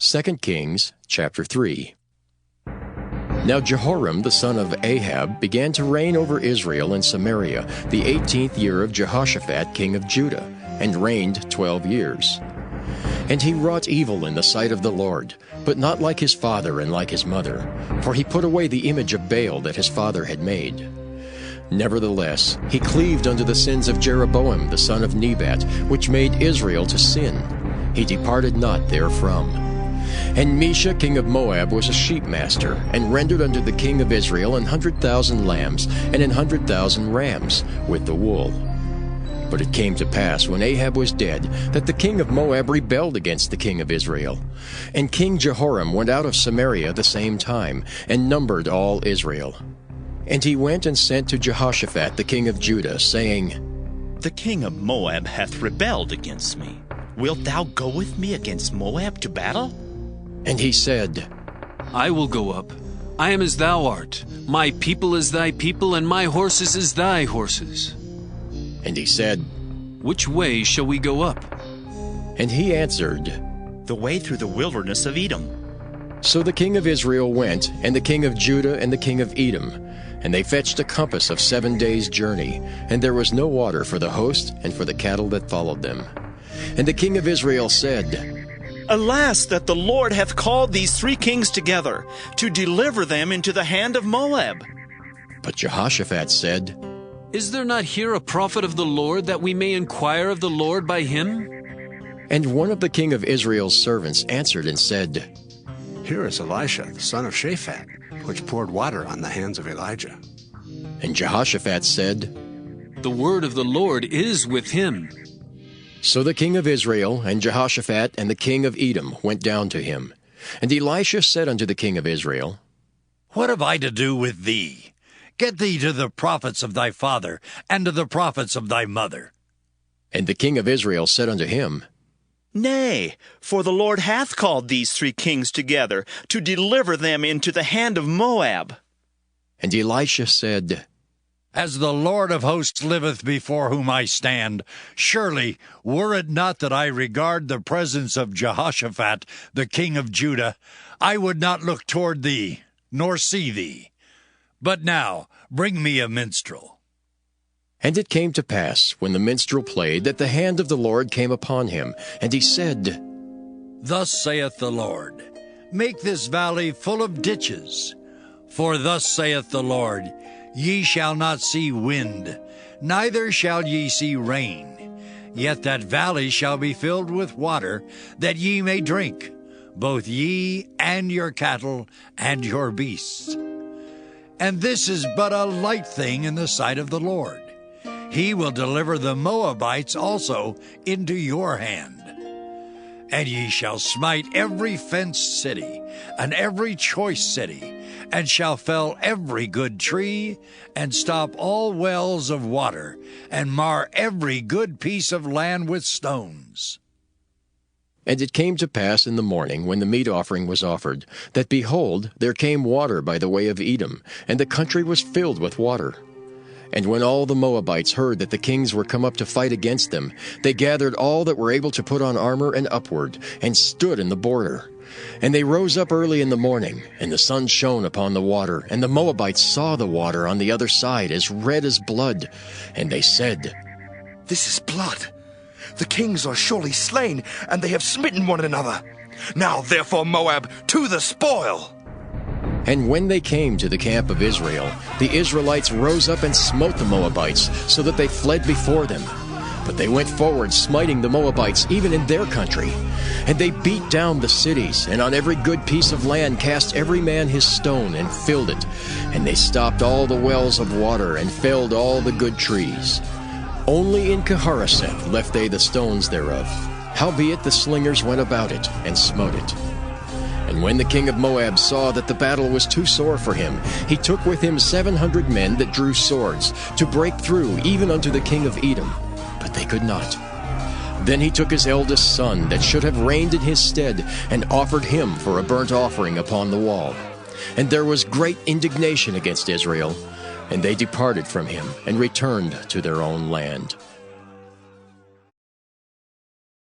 2 Kings chapter 3. Now Jehoram the son of Ahab began to reign over Israel and Samaria the 18th year of Jehoshaphat king of Judah, and reigned 12 years. And he wrought evil in the sight of the Lord, but not like his father and like his mother, for he put away the image of Baal that his father had made. Nevertheless, he cleaved unto the sins of Jeroboam the son of Nebat, which made Israel to sin. He departed not therefrom. And Mesha king of Moab was a sheepmaster, and rendered unto the king of Israel 100,000 lambs and 100,000 rams, with the wool. But it came to pass, when Ahab was dead, that the king of Moab rebelled against the king of Israel. And King Jehoram went out of Samaria the same time, and numbered all Israel. And he went and sent to Jehoshaphat the king of Judah, saying, The king of Moab hath rebelled against me. Wilt thou go with me against Moab to battle? And he said, I will go up. I am as thou art. My people is thy people, and my horses as thy horses. And he said, Which way shall we go up? And he answered, The way through the wilderness of Edom. So the king of Israel went, and the king of Judah and the king of Edom, and they fetched a compass of 7 days' journey, and there was no water for the host and for the cattle that followed them. And the king of Israel said, Alas, that the Lord hath called these 3 kings together, to deliver them into the hand of Moab. But Jehoshaphat said, Is there not here a prophet of the Lord, that we may inquire of the Lord by him? And one of the king of Israel's servants answered and said, Here is Elisha, the son of Shaphat, which poured water on the hands of Elijah. And Jehoshaphat said, The word of the Lord is with him. So the king of Israel and Jehoshaphat and the king of Edom went down to him. And Elisha said unto the king of Israel, What have I to do with thee? Get thee to the prophets of thy father, and to the prophets of thy mother. And the king of Israel said unto him, Nay, for the Lord hath called these 3 kings together, to deliver them into the hand of Moab. And Elisha said, As the Lord of hosts liveth before whom I stand, surely, were it not that I regard the presence of Jehoshaphat, the king of Judah, I would not look toward thee, nor see thee. But now, bring me a minstrel. And it came to pass, when the minstrel played, that the hand of the Lord came upon him, and he said, Thus saith the Lord, Make this valley full of ditches. For thus saith the Lord, Ye shall not see wind, neither shall ye see rain. Yet that valley shall be filled with water, that ye may drink, both ye and your cattle and your beasts. And this is but a light thing in the sight of the Lord. He will deliver the Moabites also into your hand. And ye shall smite every fenced city, and every choice city, and shall fell every good tree, and stop all wells of water, and mar every good piece of land with stones. And it came to pass in the morning, when the meat offering was offered, that, behold, there came water by the way of Edom, and the country was filled with water. And when all the Moabites heard that the kings were come up to fight against them, they gathered all that were able to put on armor and upward, and stood in the border. And they rose up early in the morning, and the sun shone upon the water, and the Moabites saw the water on the other side as red as blood. And they said, This is blood. The kings are surely slain, and they have smitten one another. Now therefore, Moab, to the spoil! And when they came to the camp of Israel, the Israelites rose up and smote the Moabites, so that they fled before them. But they went forward, smiting the Moabites even in their country. And they beat down the cities, and on every good piece of land cast every man his stone, and filled it. And they stopped all the wells of water, and felled all the good trees. Only in Keharaseth left they the stones thereof. Howbeit the slingers went about it, and smote it. And when the king of Moab saw that the battle was too sore for him, he took with him 700 men that drew swords, to break through even unto the king of Edom. But they could not. Then he took his eldest son, that should have reigned in his stead, and offered him for a burnt offering upon the wall. And there was great indignation against Israel, and they departed from him, and returned to their own land.